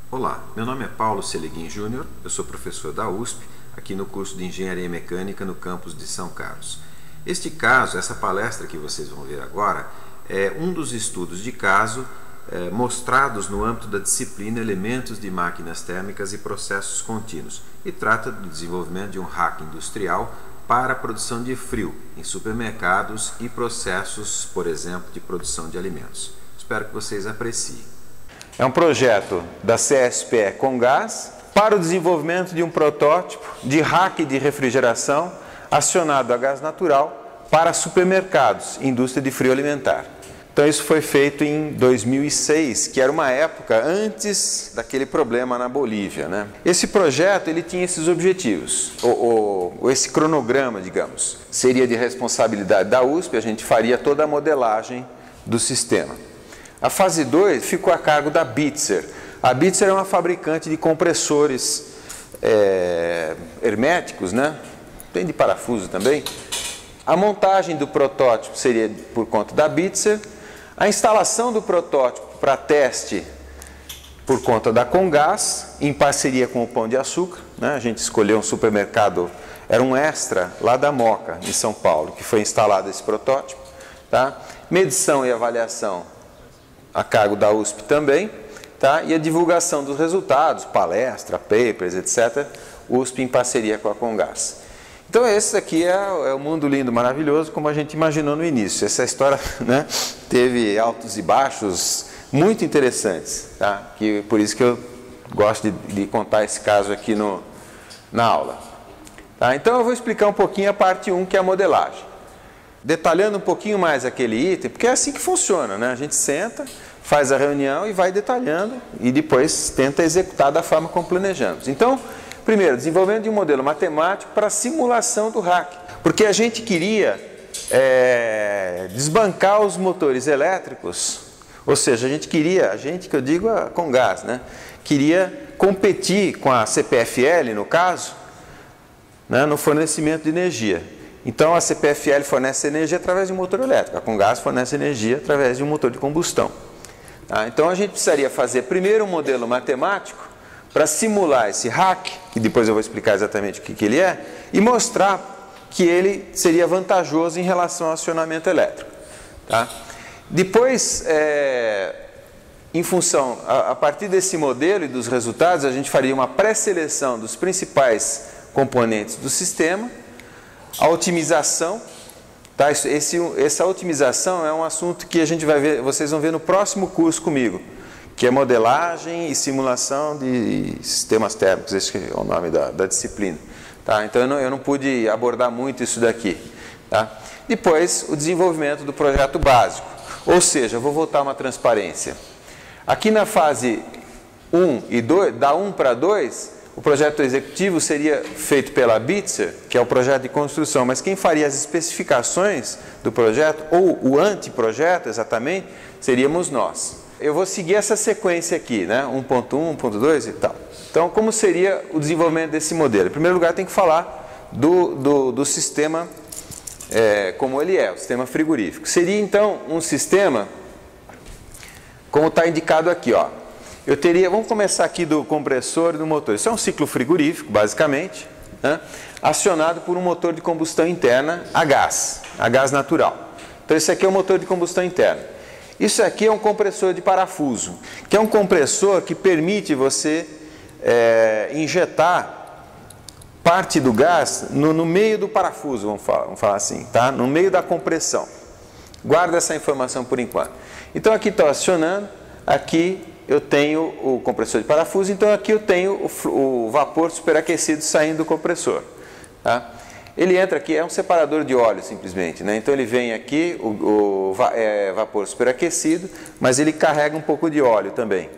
Olá, meu nome é Paulo Seleguin Júnior, eu sou professor da USP, aqui no curso de Engenharia Mecânica no campus de São Carlos. Este caso, essa palestra que vocês vão ver agora, é um dos estudos de caso mostrados no âmbito da disciplina Elementos de Máquinas Térmicas e Processos Contínuos e trata do desenvolvimento de um rack industrial para a produção de frio em supermercados e processos, por exemplo, de produção de alimentos. Espero que vocês apreciem. É um projeto da CSPE Comgás para o desenvolvimento de um protótipo de rack de refrigeração acionado a gás natural para supermercados e indústria de frio alimentar. Então isso foi feito em 2006, que era uma época antes daquele problema na Bolívia, né? Esse projeto ele tinha esses objetivos, ou esse cronograma, digamos, seria de responsabilidade da USP, a gente faria toda a modelagem do sistema. A fase 2 ficou a cargo da Bitzer. A Bitzer é uma fabricante de compressores herméticos, né? Tem de parafuso também. A montagem do protótipo seria por conta da Bitzer. A instalação do protótipo para teste por conta da Comgás, em parceria com o Pão de Açúcar, né? A gente escolheu um supermercado, era um Extra lá da Moca, em São Paulo, que foi instalado esse protótipo. Tá? Medição e avaliação a cargo da USP também, tá? E a divulgação dos resultados, palestra, papers, etc., USP em parceria com a Comgás. Então esse aqui é o mundo lindo, maravilhoso, como a gente imaginou no início. Essa história, né, teve altos e baixos muito interessantes, tá? Por isso que eu gosto de contar esse caso aqui na aula. Tá? Então eu vou explicar um pouquinho a parte 1, que é a modelagem. Detalhando um pouquinho mais aquele item, porque é assim que funciona, né? A gente senta, faz a reunião e vai detalhando e depois tenta executar da forma como planejamos. Então, primeiro, desenvolvimento de um modelo matemático para simulação do rack, porque a gente queria desbancar os motores elétricos, ou seja, a gente que eu digo a Comgás, né? Queria competir com a CPFL, no caso, né, no fornecimento de energia. Então a CPFL fornece energia através de um motor elétrico, a Comgás fornece energia através de um motor de combustão. Tá? Então a gente precisaria fazer primeiro um modelo matemático para simular esse rack, que depois eu vou explicar exatamente o que ele é, e mostrar que ele seria vantajoso em relação ao acionamento elétrico. Tá? Depois, em função, a partir desse modelo e dos resultados, a gente faria uma pré-seleção dos principais componentes do sistema. A otimização, tá? Essa otimização é um assunto que a gente vai ver, vocês vão ver no próximo curso comigo, que é modelagem e simulação de sistemas térmicos, esse é o nome da disciplina. Tá? Então eu não pude abordar muito isso daqui. Tá? Depois, o desenvolvimento do projeto básico, ou seja, eu vou voltar a uma transparência. Aqui na fase 1 e 2, da 1 para 2, o projeto executivo seria feito pela Bitzer, que é o projeto de construção, mas quem faria as especificações do projeto, ou o anteprojeto exatamente, seríamos nós. Eu vou seguir essa sequência aqui, né? 1.1, 1.2 e tal. Então, como seria o desenvolvimento desse modelo? Em primeiro lugar, tem que falar do sistema como ele é, o sistema frigorífico. Seria, então, um sistema, como está indicado aqui, ó. Vamos começar aqui do compressor e do motor. Isso é um ciclo frigorífico, basicamente, né, acionado por um motor de combustão interna a gás natural. Então, esse aqui é o motor de combustão interna. Isso aqui é um compressor de parafuso, que é um compressor que permite você injetar parte do gás no meio do parafuso, vamos falar assim, tá? No meio da compressão. Guarda essa informação por enquanto. Então, aqui estou acionando, aqui eu tenho o compressor de parafuso, então aqui eu tenho o vapor superaquecido saindo do compressor. Tá? Ele entra aqui, é um separador de óleo simplesmente, né? Então ele vem aqui, vapor superaquecido, mas ele carrega um pouco de óleo também.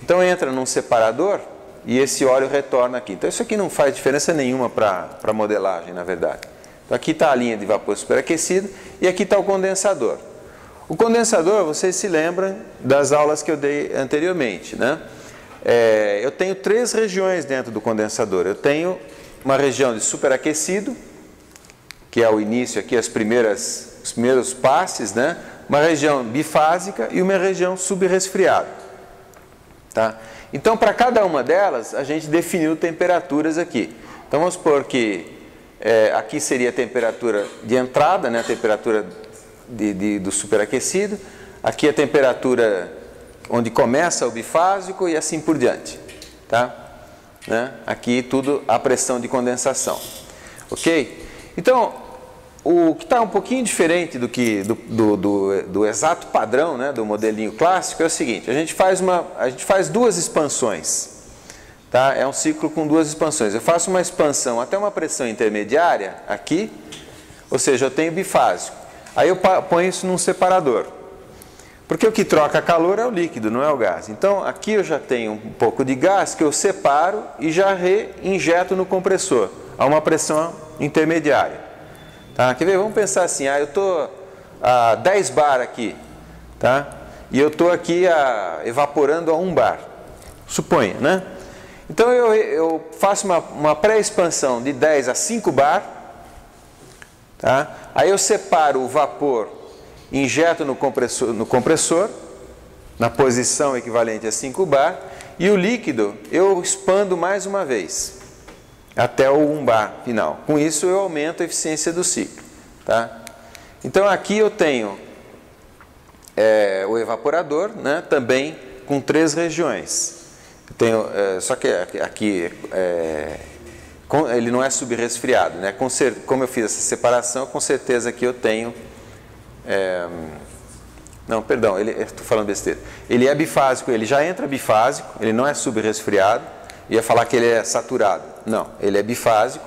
Então entra num separador e esse óleo retorna aqui. Então isso aqui não faz diferença nenhuma para a modelagem, na verdade. Então aqui está a linha de vapor superaquecido e aqui está o condensador. O condensador, vocês se lembram das aulas que eu dei anteriormente, né? Eu tenho 3 regiões dentro do condensador. Eu tenho uma região de superaquecido, que é o início aqui, os primeiros passes, né? Uma região bifásica e uma região subresfriada. Tá? Então, para cada uma delas, a gente definiu temperaturas aqui. Então, vamos supor que aqui seria a temperatura de entrada, né, a temperatura do superaquecido. Aqui a temperatura onde começa o bifásico e assim por diante. Tá? Né? Aqui tudo a pressão de condensação. Ok? Então, o que está um pouquinho diferente do exato padrão, né, do modelinho clássico é o seguinte: a gente faz duas expansões. Tá? É um ciclo com duas expansões. Eu faço uma expansão até uma pressão intermediária aqui, ou seja, eu tenho bifásico. Aí eu ponho isso num separador. Porque o que troca calor é o líquido, não é o gás. Então aqui eu já tenho um pouco de gás que eu separo e já reinjeto no compressor a uma pressão intermediária. Tá? Quer ver? Vamos pensar assim, eu estou a 10 bar aqui, tá? E eu estou aqui evaporando a 1 bar, suponha, né? Então eu faço uma pré-expansão de 10 a 5 bar, tá? Aí eu separo o vapor, injeto no compressor, na posição equivalente a 5 bar, e o líquido eu expando mais uma vez, até o 1 bar final. Com isso eu aumento a eficiência do ciclo. Tá? Então aqui eu tenho o evaporador, né, também com 3 regiões. Eu tenho, só que aqui ele não é subresfriado. Né? Como eu fiz essa separação, com certeza aqui eu tenho... não, perdão, estou falando besteira. Ele é bifásico, ele já entra bifásico, ele não é subresfriado. Ia falar que ele é saturado. Não, ele é bifásico,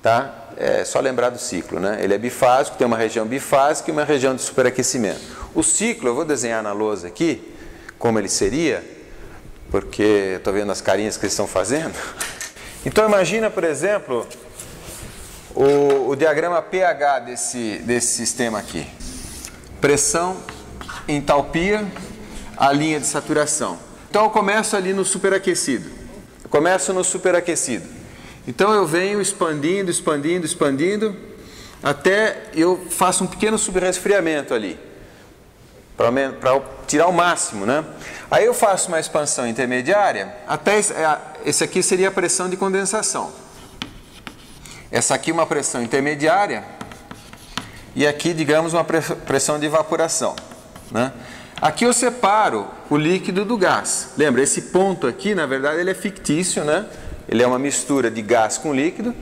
tá? É só lembrar do ciclo, né? Ele é bifásico, tem uma região bifásica e uma região de superaquecimento. O ciclo, eu vou desenhar na lousa aqui, como ele seria, porque estou vendo as carinhas que eles estão fazendo. Então imagina, por exemplo, o diagrama pH desse sistema aqui. Pressão, entalpia, a linha de saturação. Então eu começo ali no superaquecido. Então eu venho expandindo, até eu faço um pequeno subresfriamento ali, para tirar o máximo, né? Aí eu faço uma expansão intermediária, até esse aqui seria a pressão de condensação. Essa aqui uma pressão intermediária, e aqui, digamos, uma pressão de evaporação, né? Aqui eu separo o líquido do gás. Lembra, esse ponto aqui, na verdade, ele é fictício, né? Ele é uma mistura de gás com líquido.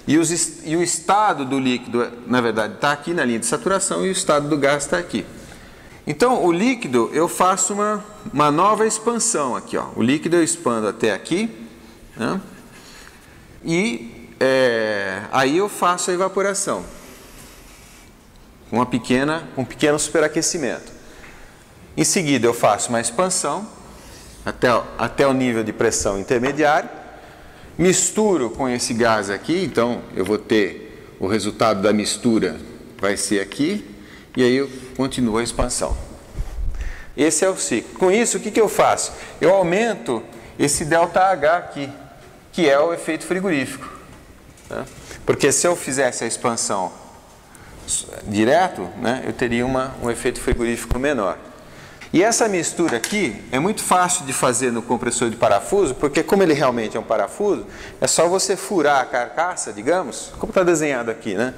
E o estado do líquido, na verdade, está aqui na linha de saturação e o estado do gás está aqui. Então, o líquido, eu faço uma nova expansão aqui. Ó. O líquido eu expando até aqui. Né? E aí eu faço a evaporação. Com um pequeno superaquecimento. Em seguida eu faço uma expansão até o nível de pressão intermediário, misturo com esse gás aqui, então eu vou ter o resultado da mistura, vai ser aqui, e aí eu continuo a expansão. Esse é o ciclo. Com isso, o que eu faço? Eu aumento esse ΔH aqui, que é o efeito frigorífico. Né? Porque se eu fizesse a expansão direto, né, eu teria um efeito frigorífico menor. E essa mistura aqui é muito fácil de fazer no compressor de parafuso, porque como ele realmente é um parafuso, é só você furar a carcaça, digamos, como está desenhado aqui, né?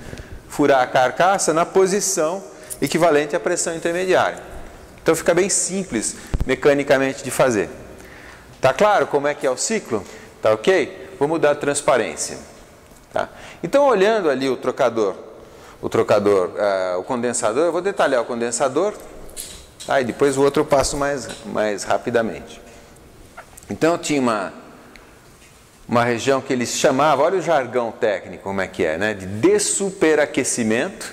Furar a carcaça na posição equivalente à pressão intermediária. Então fica bem simples mecanicamente de fazer. Tá claro como é que é o ciclo? Tá ok? Vou mudar a transparência. Tá? Então olhando ali o condensador, eu vou detalhar o condensador. E depois o outro eu passo mais rapidamente. Então eu tinha uma região que eles chamavam, olha o jargão técnico como é que é, né? De dessuperaquecimento.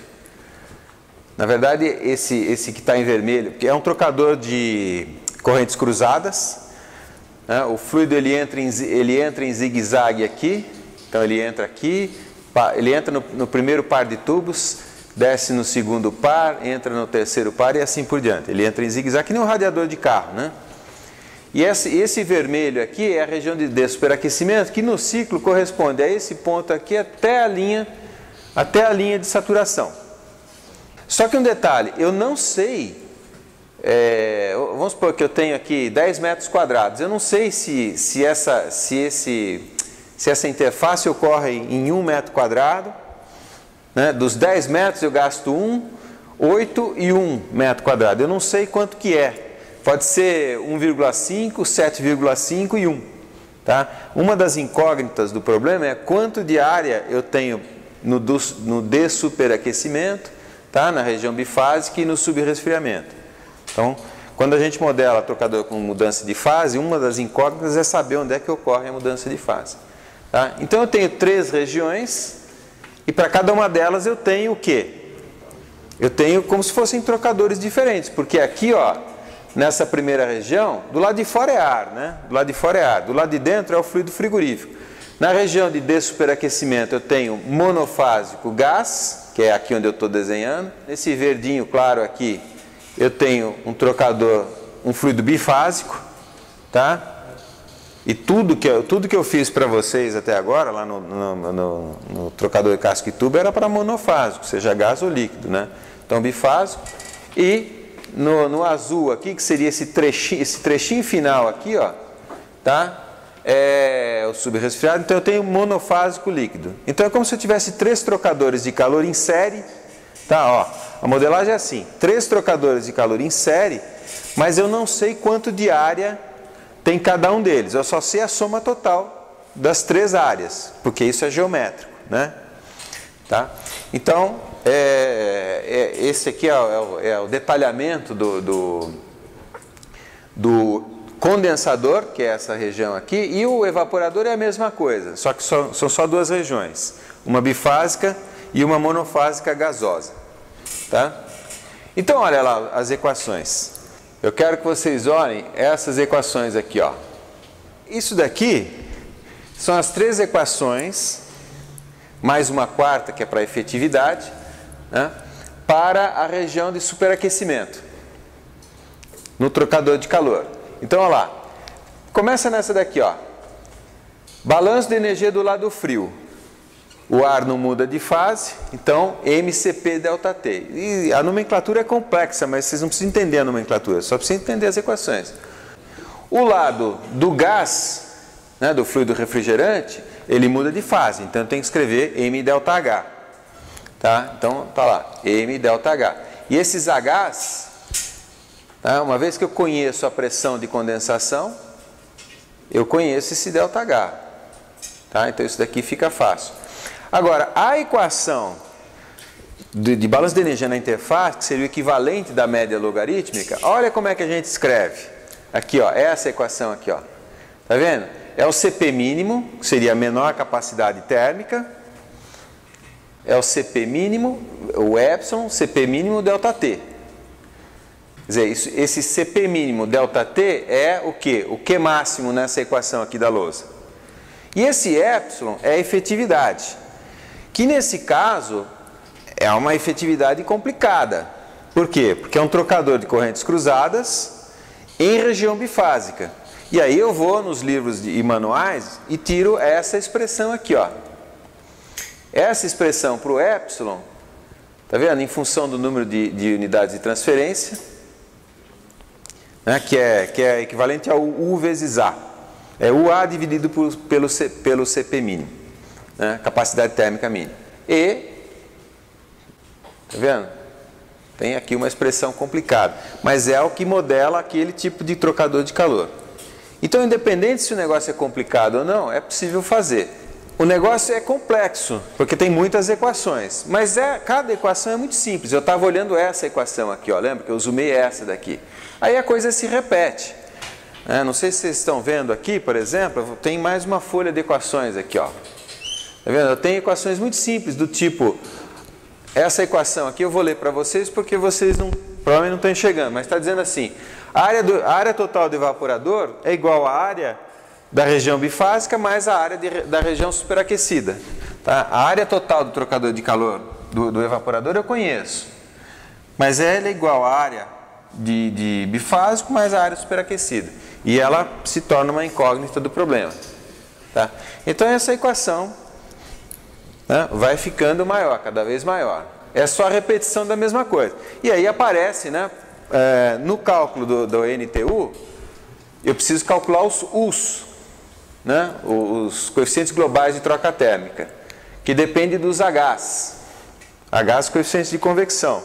Na verdade esse que está em vermelho, que é um trocador de correntes cruzadas, né? O fluido ele entra em zigue-zague aqui, então ele entra aqui, ele entra no primeiro par de tubos, desce no segundo par, entra no terceiro par e assim por diante. Ele entra em zigue-zague, que nem um radiador de carro, né? E esse vermelho aqui é a região de dessuperaquecimento, que no ciclo corresponde a esse ponto aqui até a linha de saturação. Só que um detalhe, eu não sei vamos supor que eu tenho aqui 10 metros quadrados. Eu não sei se essa interface ocorre em 1 metro quadrado. Né? Dos 10 metros eu gasto 1, 8 e 1 metro quadrado. Eu não sei quanto que é. Pode ser 1,5, 7,5 e 1. Tá? Uma das incógnitas do problema é quanto de área eu tenho no dessuperaquecimento, tá? Na região bifásica e no subresfriamento. Então, quando a gente modela trocador com mudança de fase, uma das incógnitas é saber onde é que ocorre a mudança de fase. Tá? Então, eu tenho 3 regiões e para cada uma delas eu tenho o quê? Eu tenho como se fossem trocadores diferentes, porque aqui, ó, nessa primeira região, do lado de fora é ar, né? Do lado de fora é ar, do lado de dentro é o fluido frigorífico. Na região de dessuperaquecimento eu tenho monofásico gás, que é aqui onde eu estou desenhando. Nesse verdinho claro aqui, eu tenho um trocador, um fluido bifásico, tá? E tudo que eu fiz para vocês até agora, lá no trocador de casco e tubo, era para monofásico, seja gás ou líquido, né? Então, bifásico. E no azul aqui, que seria esse trechinho final aqui, ó, tá? É o subresfriado, então eu tenho monofásico líquido. Então é como se eu tivesse 3 trocadores de calor em série, tá? Ó, a modelagem é assim, 3 trocadores de calor em série, mas eu não sei quanto de área tem cada um deles, eu só sei a soma total das 3 áreas, porque isso é geométrico, né? Tá? Então, esse aqui é o detalhamento do condensador, que é essa região aqui, e o evaporador é a mesma coisa, só que são só 2 regiões, uma bifásica e uma monofásica gasosa. Tá? Então, olha lá as equações. Eu quero que vocês olhem essas equações aqui, ó. Isso daqui são as 3 equações, mais uma quarta que é para efetividade, né, para a região de superaquecimento, no trocador de calor. Então, olha lá, começa nessa daqui, ó. Balanço de energia do lado frio. O ar não muda de fase, então MCP ΔT. E a nomenclatura é complexa, mas vocês não precisam entender a nomenclatura, só precisam entender as equações. O lado do gás, né, do fluido refrigerante, ele muda de fase, então eu tenho que escrever MΔH. Tá? Então, tá lá, MΔH. E esses Hs, tá, uma vez que eu conheço a pressão de condensação, eu conheço esse ΔH. Tá? Então, isso daqui fica fácil. Agora, a equação de balanço de energia na interface, que seria o equivalente da média logarítmica, olha como é que a gente escreve. Aqui, ó, essa equação aqui, ó. Tá vendo? É o CP mínimo, que seria a menor capacidade térmica. É o CP mínimo, o epsilon, CP mínimo ΔT. Quer dizer, esse CP mínimo ΔT é o quê? O Q máximo nessa equação aqui da lousa. E esse epsilon é a efetividade, que nesse caso é uma efetividade complicada. Por quê? Porque é um trocador de correntes cruzadas em região bifásica. E aí eu vou nos livros e manuais e tiro essa expressão aqui, ó. Essa expressão para o epsilon, tá vendo? Em função do número de unidades de transferência, né? que é equivalente ao U vezes A. É UA dividido pelo CP mínimo, né? Capacidade térmica mínima. E, tá vendo? Tem aqui uma expressão complicada, mas é o que modela aquele tipo de trocador de calor. Então, independente se o negócio é complicado ou não, é possível fazer. O negócio é complexo, porque tem muitas equações, mas cada equação é muito simples. Eu estava olhando essa equação aqui, ó, lembra que eu zoomei essa daqui. Aí a coisa se repete. Não sei se vocês estão vendo aqui, por exemplo, tem mais uma folha de equações aqui, ó. Tá vendo? Eu tenho equações muito simples, do tipo, essa equação aqui eu vou ler para vocês porque vocês provavelmente não estão enxergando, mas está dizendo assim, a área total do evaporador é igual à área da região bifásica mais a área da região superaquecida. Tá? A área total do trocador de calor do evaporador eu conheço, mas ela é igual à área de bifásico mais a área superaquecida. E ela se torna uma incógnita do problema. Tá? Então essa equação, né, vai ficando maior, cada vez maior. É só a repetição da mesma coisa. E aí aparece, né, no cálculo do NTU, eu preciso calcular os U's, né? Os coeficientes globais de troca térmica, que depende dos H's. H's coeficientes de convecção.